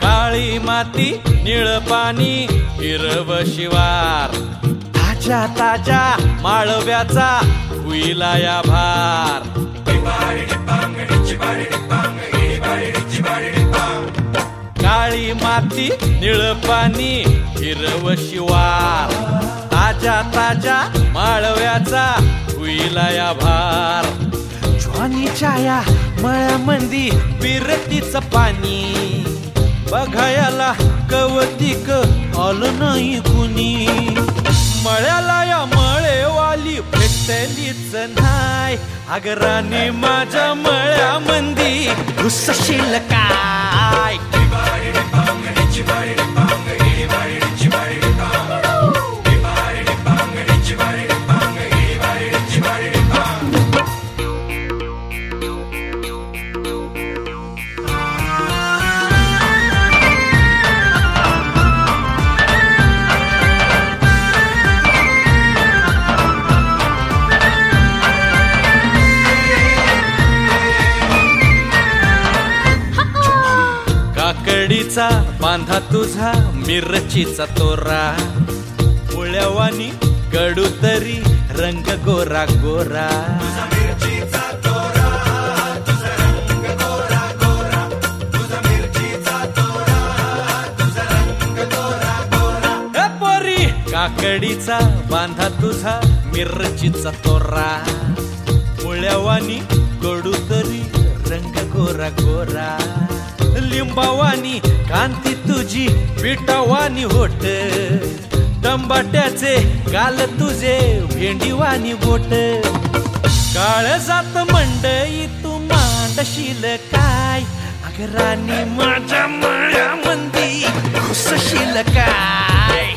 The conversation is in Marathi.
काळी माती निळ पाणी हिरव शिवार ताज्या ताज्या माळव्याचा हुईलाया भार काळी माती निळ पाणी हिरव शिवार ताज्या ताज्या माळव्याचा हुईलाया भार ज्वानीच्या या मळ्यामंदी बिरतीचं पाणी बघायला कवतिक आलं नाही कुणी मळ्याला या मळेवाली भेटलीच नाही अगराने माझ्या मळ्यामंदी घुसशील काय काकडीचा बांधा तुझा मिरचीचा तोरा मुळ्यावानी कडू तरी रंग गोरा गोरा पोरी काकडीचा बांधा तुझा मिरचीचा तोरा मुळ्यावानी कडू तरी रंग गोरा गोरा लिंबावानी कांती तुझी पिठावानी होट टंबाट्याचे गाल तुझे भेंडीवानी बोट काळजात मंडई तू मांडशील काय अगरानी माझ्या मळ्यामंदी घुसशील काय